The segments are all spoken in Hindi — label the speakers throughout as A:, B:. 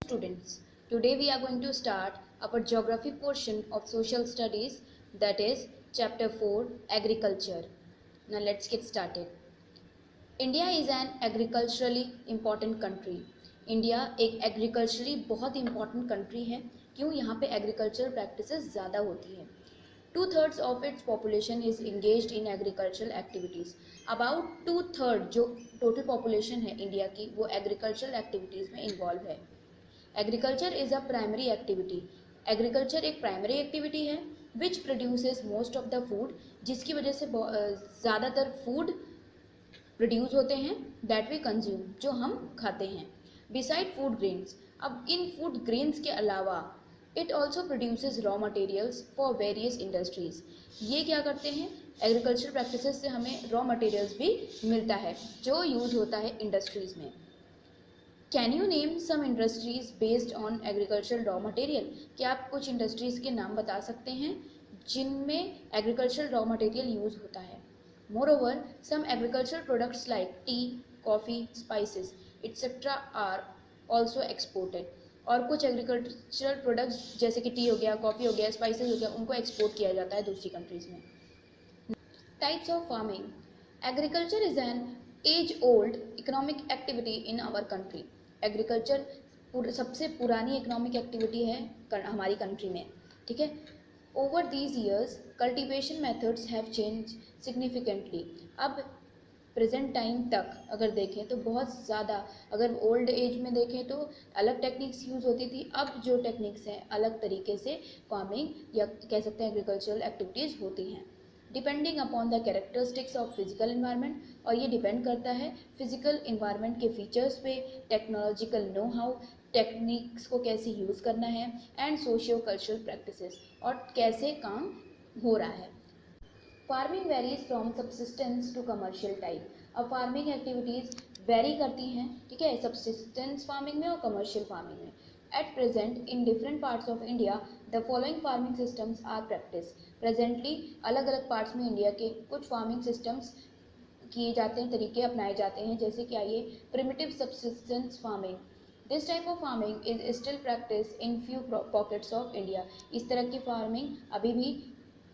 A: Students, today we are going to start our geography portion of social studies, that is chapter 4 agriculture. Now let's get started. India is an agriculturally important country. India एक एग्रीकल्चरली बहुत इंपॉर्टेंट कंट्री है. क्यों? यहाँ पे एग्रीकल्चर प्रैक्टिसेस ज़्यादा होती है. 2/3 of its population is engaged in agricultural activities. About 2/3 जो टोटल पॉपुलेशन है इंडिया की वो एग्रीकल्चरल एक्टिविटीज़ में इन्वॉल्व है. Agriculture is a primary activity. Agriculture एक प्राइमरी एक्टिविटी है which produces most of the food, जिसकी वजह से ज़्यादातर फूड प्रोड्यूस होते हैं दैट वी कंज्यूम, जो हम खाते हैं. बिसाइड फूड ग्रेन्स, अब इन फूड ग्रेन्स के अलावा it also produces raw materials for various industries. ये क्या करते हैं? एग्रीकल्चर प्रैक्टिसेस से हमें रॉ मटेरियल्स भी मिलता है जो यूज होता है इंडस्ट्रीज में. Can you name some industries based on agricultural raw material? क्या आप कुछ इंडस्ट्रीज के नाम बता सकते हैं जिनमें एग्रीकल्चरल रॉ मटेरियल यूज होता है? Moreover, some agricultural products like tea, coffee, spices etcetera are also exported. और कुछ एग्रीकल्चरल प्रोडक्ट्स जैसे कि टी हो गया, कॉफ़ी हो गया, स्पाइसेस हो गया, उनको एक्सपोर्ट किया जाता है दूसरी कंट्रीज़ में. Types of farming. Agriculture is an age old economic activity in our country. Agriculture सबसे पुरानी इकोनॉमिक एक्टिविटी है हमारी कंट्री में. ठीक है. Over these years cultivation methods have change significantly. अब प्रेजेंट टाइम तक अगर देखें तो बहुत ज़्यादा, अगर ओल्ड एज में देखें तो अलग टेक्निक्स यूज़ होती थी. अब जो टेक्निक्स हैं अलग तरीके से फार्मिंग या कह सकते हैं एग्रीकल्चरल एक्टिविटीज़ होती हैं. Depending upon the characteristics of physical environment, और ये डिपेंड करता है फिजिकल इन्वायरमेंट के फीचर्स पे, टेक्नोलॉजिकल नो हाउ, टेक्निक्स को कैसे यूज़ करना है, एंड सोशियो कल्चरल प्रैक्टिसेस, और कैसे काम हो रहा है. Farming varies from subsistence to commercial type. अब फार्मिंग एक्टिविटीज़ वेरी करती हैं, ठीक है, सब्सिस्टेंस फार्मिंग में और कमर्शियल फार्मिंग में. At present, in different parts of India, the following farming systems are practiced. Presently, अलग अलग पार्ट्स में इंडिया के कुछ फार्मिंग सिस्टम्स किए जाते हैं, तरीके अपनाए जाते हैं. जैसे कि आइए, primitive subsistence farming. This type of farming is still practice in few pockets of India. इस तरह की फार्मिंग अभी भी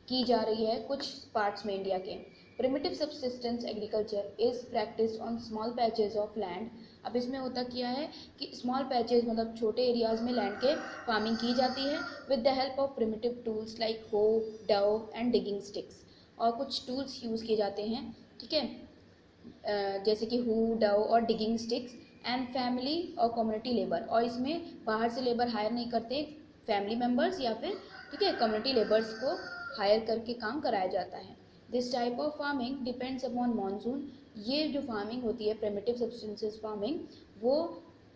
A: की जा रही है कुछ पार्ट्स में इंडिया के. Primitive subsistence agriculture is practice on small patches of land. अब इसमें होता क्या है कि स्मॉल पैचेज मतलब छोटे एरियाज़ में लैंड के फार्मिंग की जाती है with the help of primitive tools like हो, डव एंड डिगिंग स्टिक्स. और कुछ टूल्स यूज़ किए जाते हैं, ठीक है, जैसे कि हु, डव और डिगिंग स्टिक्स, एंड फैमिली और कम्युनिटी लेबर. और इसमें बाहर से लेबर हायर नहीं करते, फैमिली मेम्बर्स या फिर, ठीक है, कम्युनिटी लेबर्स को हायर करके काम कराया जाता है. This type of farming depends upon monsoon. ये जो फार्मिंग होती है प्रिमिटिव सब्सटेंसेस फार्मिंग, वो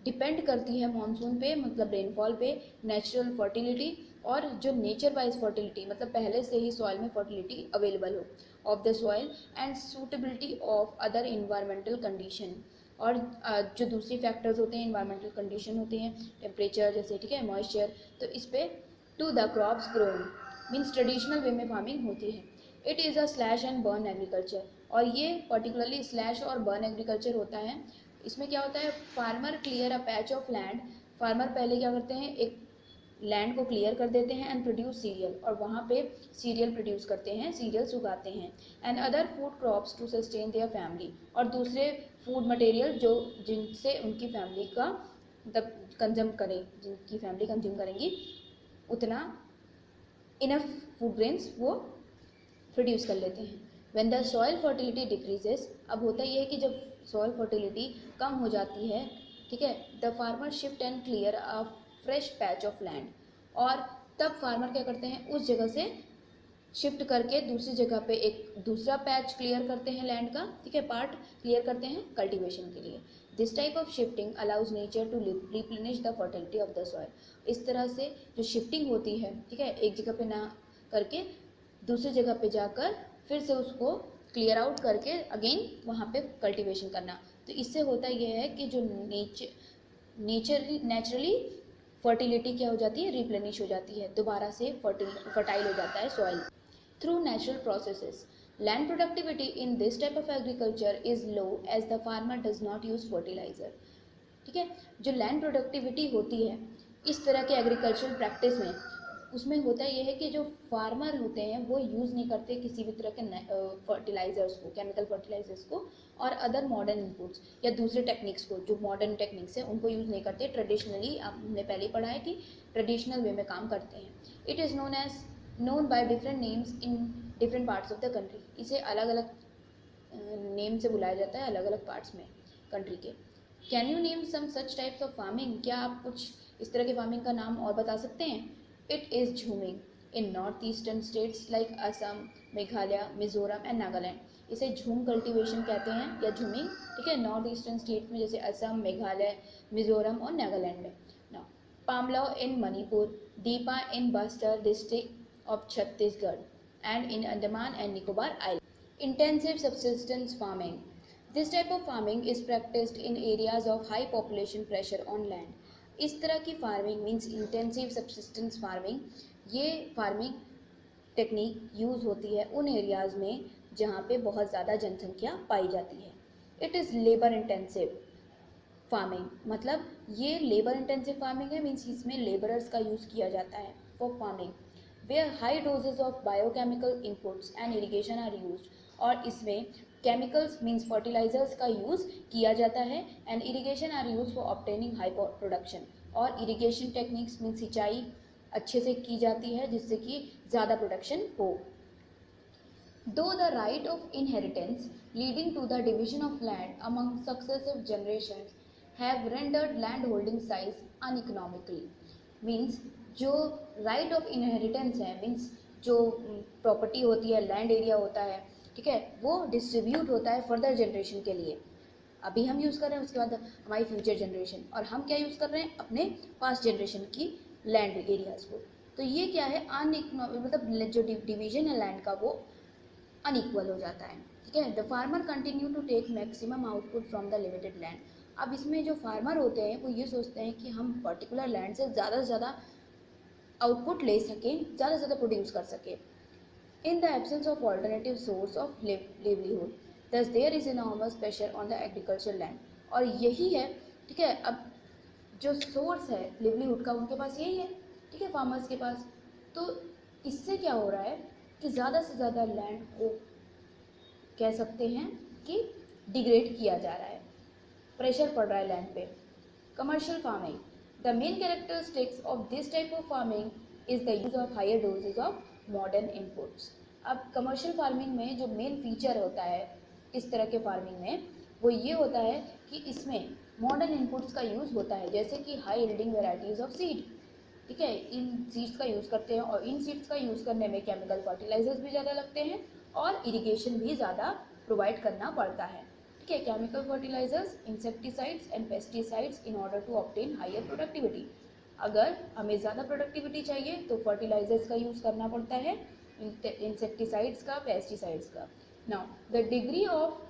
A: डिपेंड करती है मानसून पे, मतलब रेनफॉल पे, नेचुरल फर्टिलिटी, और जो नेचर वाइज फर्टिलिटी मतलब पहले से ही सॉइल में फर्टिलिटी अवेलेबल हो of the soil, and suitability of other environmental condition. और जो दूसरी फैक्टर्स होते हैं, इन्वायरमेंटल कंडीशन होते हैं, टेम्परेचर जैसे, ठीक है, मॉइस्चर, तो इस पे to the crops grown means traditional way में फार्मिंग होती है. It is a slash and burn agriculture. और ये पर्टिकुलरली स्लैश और बर्न एग्रीकल्चर होता है. इसमें क्या होता है? Farmer clear a patch of land. Farmer पहले क्या करते हैं, एक लैंड को क्लियर कर देते हैं एंड प्रोड्यूस सीरियल, और वहाँ पे सीरियल प्रोड्यूस करते हैं, सीरियल्स उगाते हैं, and other food crops to sustain their family, और दूसरे फूड मटेरियल जो जिनसे उनकी फैमिली का मतलब कंज्यूम करें, जिनकी फैमिली कंज्यूम करेंगी उतना इनफ फूड ग्रेन्स वो प्रोड्यूस कर लेते हैं. When the soil fertility decreases, अब होता ये है कि जब सॉइल फर्टिलिटी कम हो जाती है, ठीक है, the farmer shift and clear a fresh patch of land. और तब फार्मर क्या करते हैं, उस जगह से शिफ्ट करके दूसरी जगह पे एक दूसरा पैच क्लियर करते हैं लैंड का, ठीक है, पार्ट क्लियर करते हैं कल्टीवेशन के लिए. This type of shifting allows nature to replenish the fertility of the soil. इस तरह से जो शिफ्टिंग होती है, ठीक है, एक जगह पे ना करके दूसरी जगह पे जाकर फिर से उसको क्लियर आउट करके अगेन वहाँ पे कल्टीवेशन करना. तो इससे होता यह है कि जो नेचुरली फर्टिलिटी क्या हो जाती है, रिप्लेनिश हो जाती है, दोबारा से फर्टाइल हो जाता है soil through natural processes. Land productivity in this type of agriculture is low as the farmer does not use fertilizer. ठीक है। जो लैंड प्रोडक्टिविटी होती है इस तरह के एग्रीकल्चरल प्रैक्टिस में, उसमें होता ये है कि जो फार्मर होते हैं वो यूज़ नहीं करते किसी भी तरह के फर्टिलाइजर्स को, केमिकल फर्टिलाइजर्स को और अदर मॉडर्न इनपुट्स या दूसरे टेक्निक्स को, जो मॉडर्न टेक्निक्स हैं उनको यूज़ नहीं करते। ट्रेडिशनली हमने पहले पढ़ा है कि ट्रेडिशनल वे में काम करते हैं। It is known by different names in different parts of the country. इसे अलग अलग नेम से बुलाया जाता है अलग अलग पार्ट्स में कंट्री के। Can you name some such types of farming? क्या आप कुछ इस तरह के फार्मिंग का नाम और बता सकते हैं? It is jhuming in north eastern states like Assam, Meghalaya, Mizoram and Nagaland. इसे झूम कल्टीवेशन कहते हैं या झूमिंग, ठीक है, नॉर्थ ईस्टर्न स्टेट में जैसे असम, मेघालय, मिजोरम और नागालैंड में। Now Pamlou in Manipur, Deepa in Bastar district of Chhattisgarh and in Andaman and Nicobar island. Intensive subsistence farming. This type of farming is practiced in areas of high population pressure on land. इस तरह की farming means intensive subsistence farming. ये फार्मिंग टेक्निक यूज़ होती है उन एरियाज़ में जहाँ पे बहुत ज़्यादा जनसंख्या पाई जाती है। It is labour intensive farming, मतलब ये लेबर इंटेंसिव फार्मिंग है, मीन्स इसमें लेबरर्स का यूज़ किया जाता है for farming. Where high doses of biochemical inputs and irrigation are used, और इसमें केमिकल्स मीन्स फर्टिलाइजर्स का यूज़ किया जाता है and irrigation are use for obtaining high production. और इरीगेशन टेक्निक्स मीन्स सिंचाई अच्छे से की जाती है जिससे कि ज़्यादा प्रोडक्शन हो। Though the right of inheritance leading to the division of land among successive generations have rendered landholding size uneconomically, means जो right of inheritance है, means जो प्रॉपर्टी होती है, लैंड एरिया होता है, ठीक है, वो डिस्ट्रीब्यूट होता है फर्दर जनरेशन के लिए। अभी हम यूज़ कर रहे हैं, उसके बाद हमारी फ्यूचर जनरेशन, और हम क्या यूज़ कर रहे हैं? अपने पास्ट जनरेशन की लैंड एरियाज़ को। तो ये क्या है? मतलब जो डिवीजन है लैंड का वो अनइक्वल हो जाता है, ठीक है। The farmer continue to take maximum output from the limited land. अब इसमें जो फार्मर होते हैं वो ये सोचते हैं कि हम पर्टिकुलर लैंड से ज़्यादा आउटपुट ले सकें, ज़्यादा प्रोड्यूस कर सकें। In the absence of alternative source of livelihood, thus there is enormous pressure on the agriculture land. और यही है, ठीक है, अब जो सोर्स है लिवलीहुड का उनके पास यही है, ठीक है, फार्मर्स के पास। तो इससे क्या हो रहा है कि ज़्यादा से ज़्यादा लैंड को कह सकते हैं कि डिग्रेड किया जा रहा है, प्रेशर पड़ रहा है लैंड पे। Commercial farming, the main characteristics of this type of farming is the use of higher doses of modern inputs. अब कमर्शियल फार्मिंग में जो मेन फीचर होता है इस तरह के फार्मिंग में वो ये होता है कि इसमें मॉडर्न इनपुट्स का यूज़ होता है, जैसे कि high yielding varieties of seed, ठीक है, इन सीड्स का यूज़ करते हैं, और इन सीड्स का यूज़ करने में केमिकल फर्टिलाइजर्स भी ज़्यादा लगते हैं और इरिगेशन भी ज़्यादा प्रोवाइड करना पड़ता है, ठीक है। Chemical fertilizers, insecticides and pesticides in order to obtain higher productivity. अगर हमें ज़्यादा प्रोडक्टिविटी चाहिए तो फर्टिलाइजर्स का यूज़ करना पड़ता है, इंसेक्टिसाइड्स का, पेस्टिसाइड्स का। Now the degree of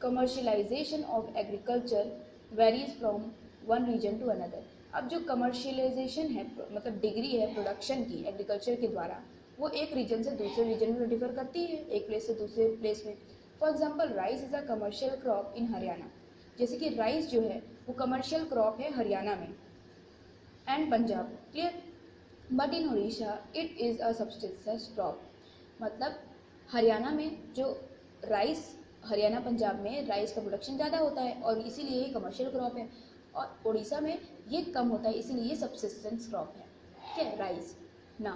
A: commercialization of agriculture varies from one region to another. अब जो कमर्शियलाइजेशन है, मतलब डिग्री है प्रोडक्शन की एग्रीकल्चर के द्वारा, वो एक रीजन से दूसरे रीजन में डिफर करती है, एक प्लेस से दूसरे प्लेस में। For example rice is a commercial crop in Haryana. जैसे कि राइस जो है वो कमर्शियल क्रॉप है हरियाणा में and Punjab, clear. But in Orissa it is a subsistence crop. मतलब हरियाणा में जो राइस, हरियाणा पंजाब में राइस का प्रोडक्शन ज़्यादा होता है और इसीलिए ये कमर्शियल क्रॉप है, और उड़ीसा में ये कम होता है इसीलिए ये सब्सिस्टेंस क्रॉप है, ठीक है, राइस। ना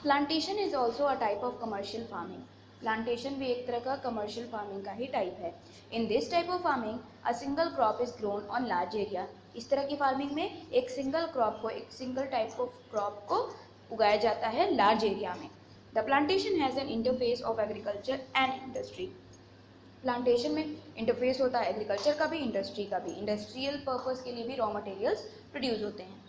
A: plantation is also a type of commercial farming. Plantation भी एक तरह का कमर्शियल फार्मिंग का ही टाइप है। In this type of farming a single crop is grown on large area. इस तरह की फार्मिंग में एक सिंगल क्रॉप को, एक सिंगल टाइप ऑफ क्रॉप को उगाया जाता है लार्ज एरिया में। The plantation has an interface of agriculture and industry. Plantation में इंटरफेस होता है एग्रीकल्चर का भी, इंडस्ट्री का भी। इंडस्ट्रियल पर्पस के लिए भी रॉ मटेरियल्स प्रोड्यूस होते हैं।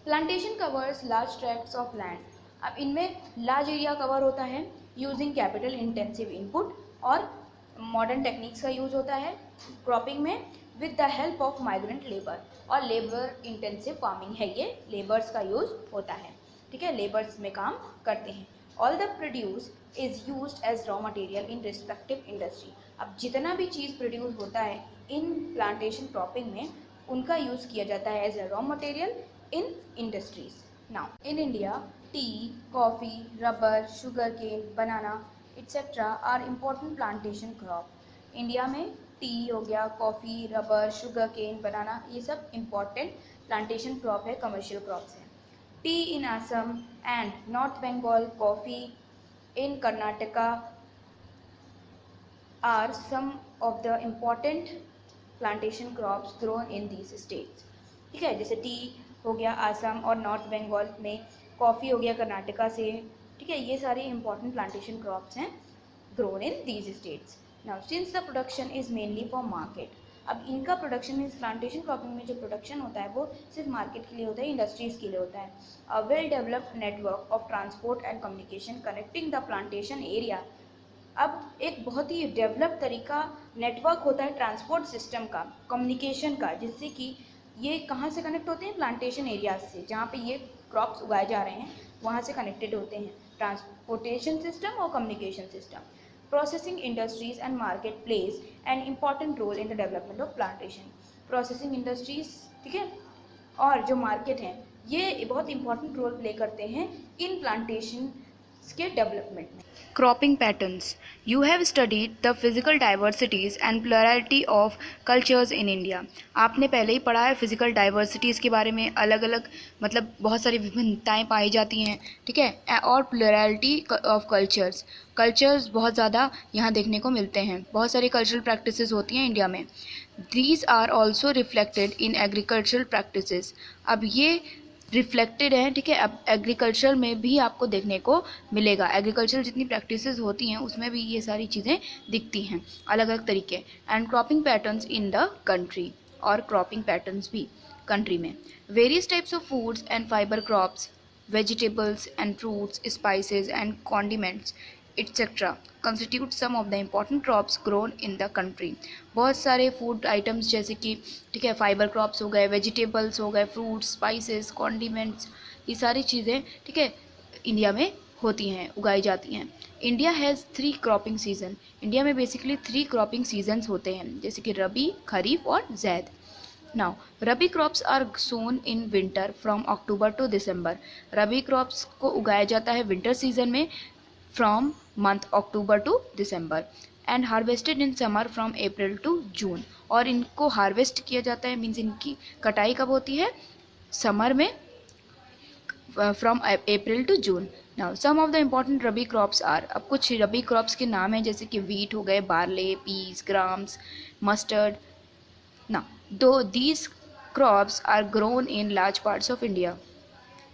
A: Plantation covers large tracts of land. अब इनमें लार्ज एरिया कवर होता है यूजिंग कैपिटल इंटेंसिव इनपुट, और मॉडर्न टेक्निक्स का यूज़ होता है क्रॉपिंग में with the help of migrant labour. और लेबर इंटेंसिव फार्मिंग है ये, लेबर्स का यूज़ होता है, ठीक है, लेबर्स में काम करते हैं। All the produce is used as raw material in respective industry. अब जितना भी चीज़ प्रोड्यूस होता है इन प्लांटेशन क्रॉपिंग में उनका यूज़ किया जाता है as a raw material in industries. Now in India tea, coffee, rubber, sugar cane, banana etcetera are important plantation crop. India में टी हो गया, coffee, rubber, sugar cane, banana, ये सब इम्पॉर्टेंट प्लांटेशन क्रॉप है, कमर्शियल क्रॉप्स हैं. Tea in Assam and north Bengal, coffee in Karnataka are some of the important plantation crops grown in these states. ठीक है, जैसे टी हो गया आसम और नॉर्थ बंगाल में, कॉफ़ी हो गया कर्नाटका से. ठीक है, ये सारे important plantation crops हैं grown in these states. Now since the production is mainly for market, अब इनका प्रोडक्शन मीन्स प्लांटेशन क्रॉपिंग में जो प्रोडक्शन होता है वो सिर्फ मार्केट के लिए होता है, इंडस्ट्रीज़ के लिए होता है. A well developed network of transport and communication connecting the plantation area. अब एक बहुत ही डेवलप तरीका नेटवर्क होता है ट्रांसपोर्ट सिस्टम का, कम्युनिकेशन का, जिससे कि ये कहाँ से कनेक्ट होते हैं, प्लांटेशन एरियाज से जहाँ पे ये क्रॉप्स उगाए जा रहे हैं वहाँ से कनेक्टेड होते हैं. ट्रांसपोर्टेशन सिस्टम और communication system. Processing industries and market plays an important role in the development of plantation. Processing industries, ठीक है, और जो मार्केट हैं ये बहुत इंपॉर्टेंट रोल प्ले करते हैं इन प्लांटेशन के डेवलपमेंट में. Cropping patterns. You have studied the physical diversities and plurality of cultures in India. आपने पहले ही पढ़ा है फिजिकल डाइवर्सिटीज़ के बारे में, अलग अलग मतलब बहुत सारी विभिन्नताएं पाई जाती हैं. ठीक है, और प्लुरैलिटी ऑफ कल्चर्स. कल्चर्स बहुत ज़्यादा यहाँ देखने को मिलते हैं, बहुत सारी कल्चरल प्रैक्टिसेस होती हैं इंडिया में. These are also reflected in agricultural practices. अब ये रिफ्लेक्टेड है. ठीक है, अब एग्रीकल्चर में भी आपको देखने को मिलेगा. एग्रीकल्चर जितनी प्रैक्टिसेस होती हैं उसमें भी ये सारी चीज़ें दिखती हैं, अलग अलग तरीके. And cropping patterns in the country, और क्रॉपिंग पैटर्न्स भी कंट्री में. Various types of foods and fibre crops, vegetables and fruits, spices and condiments etc. constitute some of the important crops grown in the country. बहुत सारे फूड आइटम्स जैसे कि, ठीक है, फाइबर क्रॉप्स हो गए, वेजिटेबल्स हो गए, फ्रूट्स, स्पाइसेस, कॉन्डिमेंट्स, ये सारी चीज़ें, ठीक है, इंडिया में होती हैं, उगाई जाती हैं. India has 3 cropping season. India में बेसिकली 3 क्रॉपिंग सीजन्स होते हैं, जैसे कि रबी, खरीफ और zaid. Now, rabi crops are sown in winter from October to December. Rabi crops को उगाया जाता है विंटर सीजन में from month October to December, and harvested in summer from April to June. और इनको हार्वेस्ट किया जाता है, मीन्स इनकी कटाई कब होती है, समर में, from April to June. Now some of the important rabi crops are, अब कुछ रबी क्रॉप्स के नाम हैं, जैसे कि वीट हो गए, barley, peas, grams, mustard. Now, though these crops are grown in large parts of India,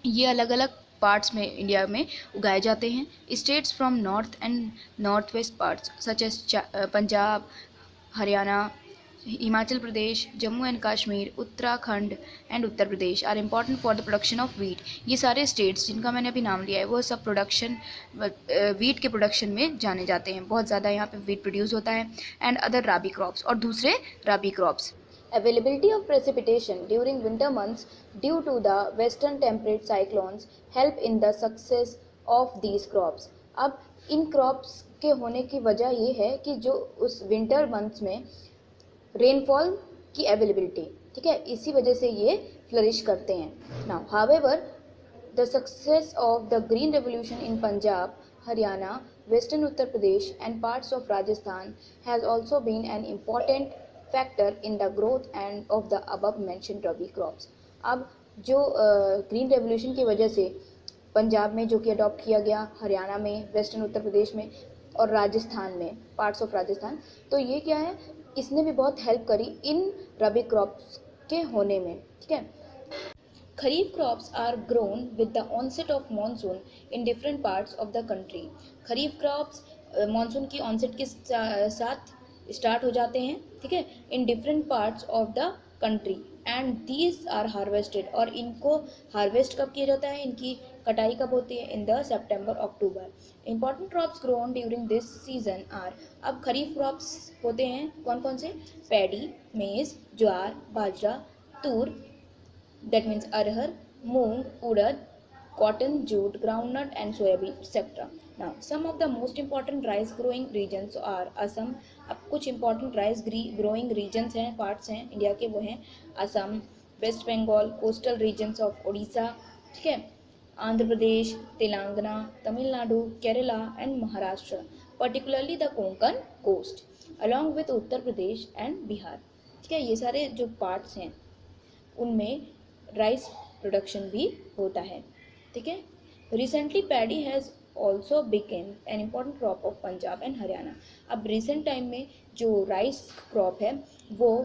A: ये अलग अलग पार्ट्स में इंडिया में उगाए जाते हैं. States from north and north west parts such as Punjab, Haryana, Himachal Pradesh, Jammu and Kashmir, Uttarakhand and Uttar Pradesh are important for the production of wheat. ये सारे स्टेट्स जिनका मैंने अभी नाम लिया है वो सब प्रोडक्शन, वीट के प्रोडक्शन में जाने जाते हैं. बहुत ज़्यादा यहाँ पे वीट प्रोड्यूस होता है. एंड अदर राबी क्रॉप्स, और दूसरे राबी crops. Availability of precipitation during winter months due to the western temperate cyclones help in the success of these crops. अब इन क्रॉप्स के होने की वजह ये है कि जो उस विंटर मंथ्स में रेनफॉल की अवेलेबिलिटी, ठीक है, इसी वजह से ये फ्लरिश करते हैं. Now however the success of the green revolution in Punjab, Haryana, western Uttar Pradesh and parts of Rajasthan has also been an important factor in the growth and of the above mentioned rabi crops. अब जो ग्रीन रेवोल्यूशन की वजह से पंजाब में जो कि अडॉप्ट किया गया, हरियाणा में, वेस्टर्न उत्तर प्रदेश में और राजस्थान में, पार्ट्स ऑफ राजस्थान, तो ये क्या है, इसने भी बहुत हेल्प करी इन रबी क्रॉप्स के होने में. ठीक है, kharif crops are grown with the onset of monsoon in different parts of the country. Kharif crops monsoon की ऑनसेट के साथ स्टार्ट हो जाते हैं, ठीक है, in different parts of the country, and these are harvested. और इनको हार्वेस्ट कब किया जाता है, इनकी कटाई कब होती है, in the September October. Important crops grown during this season are, अब खरीफ क्रॉप्स होते हैं कौन कौन से, paddy, maize, jowar, bajra, tur, that means arhar, moong, urad, cotton, jute, groundnut and soybean etc. Now some of the most important rice growing regions are Assam. अब कुछ important rice growing regions हैं, parts हैं इंडिया के, वो हैं Assam, West Bengal, coastal regions of Orissa, ठीक है, Andhra Pradesh, Telangana, Tamil Nadu, Kerala and Maharashtra, particularly the Konkan coast along with Uttar Pradesh and Bihar, ठीक है। ये सारे जो पार्ट्स हैं उनमें राइस प्रोडक्शन भी होता है, ठीक है। Recently paddy has also became an important crop of Punjab and Haryana. अब रिसेंट टाइम में जो राइस क्रॉप है वो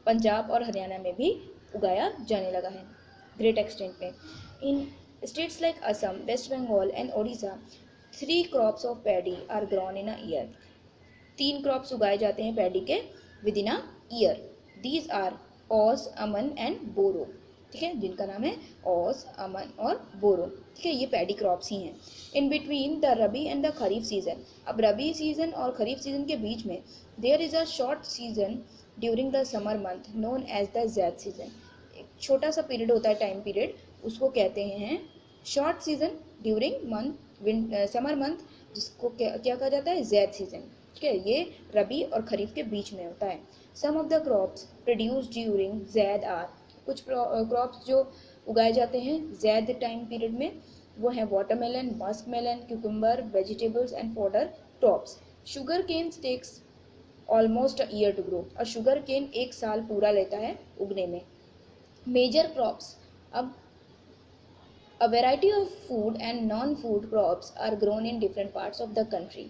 A: पंजाब और हरियाणा में भी उगाया जाने लगा है ग्रेट एक्सटेंट में। In states like Assam, West Bengal and Odisha 3 crops of paddy are grown in a year. 3 crops उगाए जाते हैं पैडी के within a year. These are aus, aman and बोरो, ठीक है, जिनका नाम है ओस, अमन और बोरो, ठीक है। ये पैडी क्रॉप्स ही हैं। In between the rabi and the kharif season, अब रबी सीजन और खरीफ सीजन के बीच में there is a short season during the summer month known as the zaid season. एक छोटा सा पीरियड होता है, टाइम पीरियड, उसको कहते हैं short season during month summer month, जिसको क्या कहा जाता है, जैद सीजन, ठीक है। ये रबी और खरीफ के बीच में होता है। Some of the crops produce during zaid are, कुछ क्रॉप्स जो उगाए जाते हैं जैद टाइम पीरियड में वो है watermelon, musk melon, cucumber, vegetables and fodder crops. Sugar cane takes almost a year to grow, और शुगर केन 1 साल पूरा लेता है उगने में। मेजर क्रॉप्स, अब A variety of food and non-food crops are grown in different parts of the country.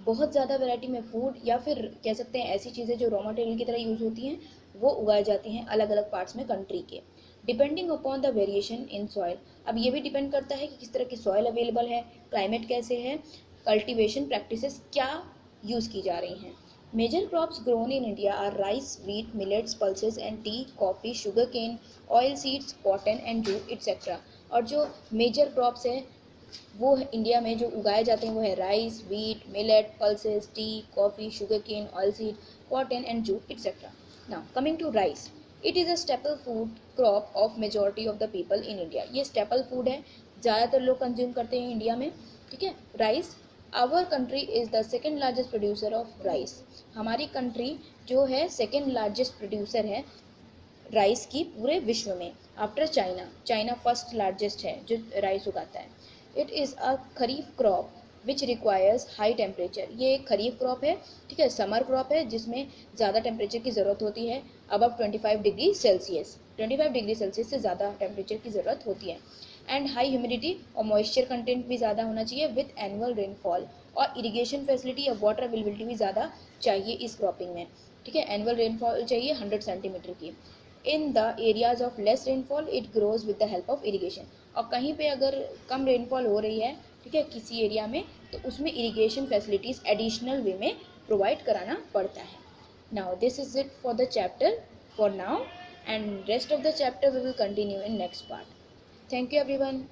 A: बहुत ज़्यादा वैरायटी में फूड या फिर कह सकते हैं ऐसी चीज़ें जो रॉ मटेरियल की तरह यूज़ होती हैं वो उगाई जाती हैं अलग अलग पार्ट्स में कंट्री के। Depending upon the variation in soil, अब ये भी डिपेंड करता है कि किस तरह की सॉइल अवेलेबल है, क्लाइमेट कैसे है, कल्टीवेशन प्रैक्टिसेस क्या यूज़ की जा रही हैं। Major crops grown in India are rice, wheat, millets, pulses and tea, coffee, sugar cane, oil seeds, cotton and jute etcetera. और जो मेजर क्रॉप्स हैं वो इंडिया में जो उगाए जाते हैं वो है rice, wheat, millet, pulses, tea, coffee, sugar cane, oil seed, cotton and jute etcetera. Now coming to rice, it is a staple food crop of majority of the people in India. ये स्टेपल फूड है, ज़्यादातर लोग कंज्यूम करते हैं इंडिया में, ठीक है। Rice, our country is the second largest producer of rice. हमारी कंट्री जो है सेकेंड लार्जेस्ट प्रोड्यूसर है राइस की पूरे विश्व में, after China. China first largest है जो राइस उगाता है। It is a kharif crop which requires high temperature. ये एक खरीफ क्रॉप है, ठीक है, समर क्रॉप है जिसमें ज़्यादा टेम्परेचर की ज़रूरत होती है, above 25 degree Celsius, 25 degree Celsius से ज़्यादा टेम्परेचर की ज़रूरत होती है। एंड हाई ह्यूमिडिटी और मॉइस्चर कंटेंट भी ज़्यादा होना चाहिए विथ एनुअल रेनफॉल, और इरीगेशन फैसिलिटी और वाटर अवेलेबिलिटी भी ज़्यादा चाहिए इस क्रॉपिंग में, ठीक है। एनुअल रेनफॉल चाहिए 100 सेंटीमीटर की। In the areas of less rainfall it grows with the help of irrigation, और कहीं पे अगर कम रेनफॉल हो रही है, ठीक है, किसी एरिया में, तो उसमें इरीगेशन फैसिलिटीज़ एडिशनल वे में प्रोवाइड कराना पड़ता है। Now this is it for the chapter for now, and rest of the chapter we will continue in next part. Thank you everyone.